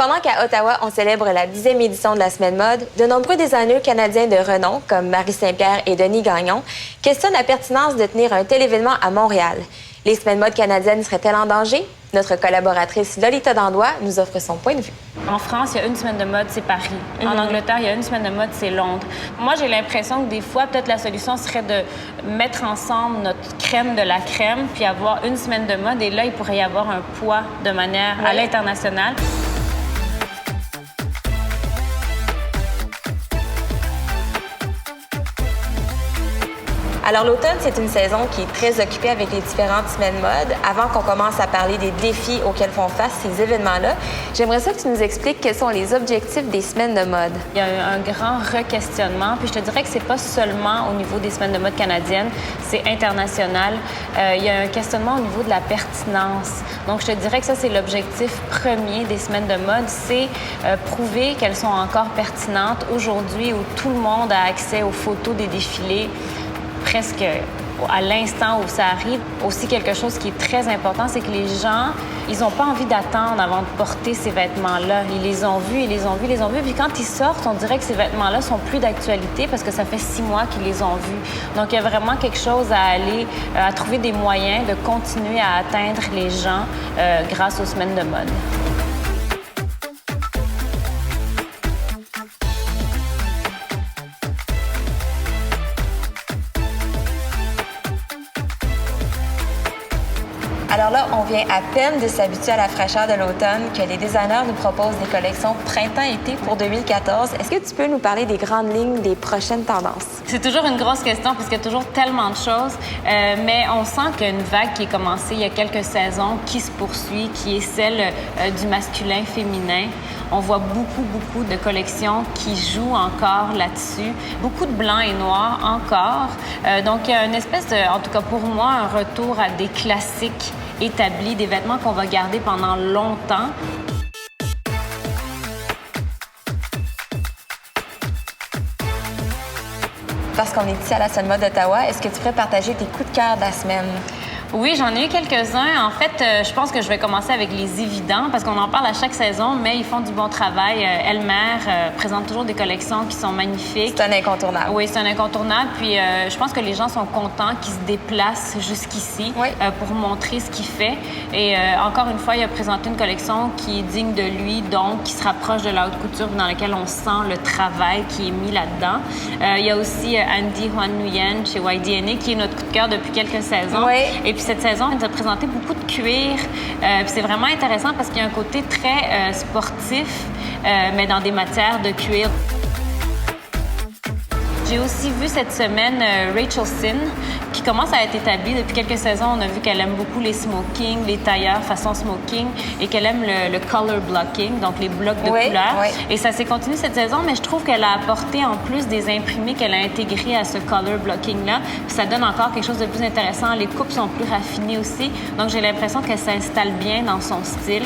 Pendant qu'à Ottawa, on célèbre la 10e édition de la Semaine Mode, de nombreux designers canadiens de renom, comme Marie Saint-Pierre et Denis Gagnon, questionnent la pertinence de tenir un tel événement à Montréal. Les Semaines Mode canadiennes seraient-elles en danger? Notre collaboratrice Lolita Dandois nous offre son point de vue. En France, il y a une semaine de mode, c'est Paris. En Angleterre, il y a une semaine de mode, c'est Londres. Moi, j'ai l'impression que des fois, peut-être la solution serait de mettre ensemble notre crème de la crème, puis avoir une semaine de mode, et là, il pourrait y avoir un poids de manière à l'international. Alors, l'automne, c'est une saison qui est très occupée avec les différentes semaines mode. Avant qu'on commence à parler des défis auxquels font face ces événements-là, j'aimerais ça que tu nous expliques quels sont les objectifs des semaines de mode. Il y a un grand re-questionnement, puis je te dirais que c'est pas seulement au niveau des semaines de mode canadiennes, c'est international. Il y a un questionnement au niveau de la pertinence. Donc, je te dirais que ça, c'est l'objectif premier des semaines de mode, c'est prouver qu'elles sont encore pertinentes aujourd'hui où tout le monde a accès aux photos des défilés, presque à l'instant où ça arrive. Aussi, quelque chose qui est très important, c'est que les gens, ils n'ont pas envie d'attendre avant de porter ces vêtements-là. Ils les ont vus, ils les ont vus, ils les ont vus. Puis quand ils sortent, on dirait que ces vêtements-là sont plus d'actualité parce que ça fait 6 mois qu'ils les ont vus. Donc, il y a vraiment quelque chose à aller, à trouver des moyens de continuer à atteindre les gens grâce aux semaines de mode. Alors là, on vient à peine de s'habituer à la fraîcheur de l'automne que les designers nous proposent des collections printemps-été pour 2014. Est-ce que tu peux nous parler des grandes lignes des prochaines tendances? C'est toujours une grosse question parce qu'il y a toujours tellement de choses, mais on sent qu'il y a une vague qui est commencée il y a quelques saisons, qui se poursuit, qui est celle du masculin-féminin. On voit beaucoup de collections qui jouent encore là-dessus. Beaucoup de blanc et noir encore. Donc, il y a une espèce de, en tout cas pour moi, un retour à des classiques établis, des vêtements qu'on va garder pendant longtemps. Parce qu'on est ici à la Semaine Mode d'Ottawa, est-ce que tu pourrais partager tes coups de cœur de la semaine? Oui, j'en ai eu quelques-uns. En fait, je pense que je vais commencer avec les évidents parce qu'on en parle à chaque saison, mais ils font du bon travail. Elmer présente toujours des collections qui sont magnifiques. C'est un incontournable. Oui, c'est un incontournable. Puis je pense que les gens sont contents qu'ils se déplacent jusqu'ici pour montrer ce qu'il fait. Et encore une fois, il a présenté une collection qui est digne de lui, donc qui se rapproche de la haute couture dans laquelle on sent le travail qui est mis là-dedans. Il y a aussi Andy Huan Nguyen chez YDNA qui est notre coup de cœur depuis quelques saisons. Oui. Et puis cette saison, elle nous a présenté beaucoup de cuir. Puis c'est vraiment intéressant parce qu'il y a un côté très sportif, mais dans des matières de cuir. J'ai aussi vu cette semaine Rachel Sin, qui commence à être établie depuis quelques saisons. On a vu qu'elle aime beaucoup les smokings, les tailleurs façon smoking, et qu'elle aime le color blocking, donc les blocs de couleurs. Oui. Et ça s'est continué cette saison, mais je trouve qu'elle a apporté en plus des imprimés qu'elle a intégrés à ce color blocking-là. Puis ça donne encore quelque chose de plus intéressant. Les coupes sont plus raffinées aussi. Donc j'ai l'impression qu'elle s'installe bien dans son style.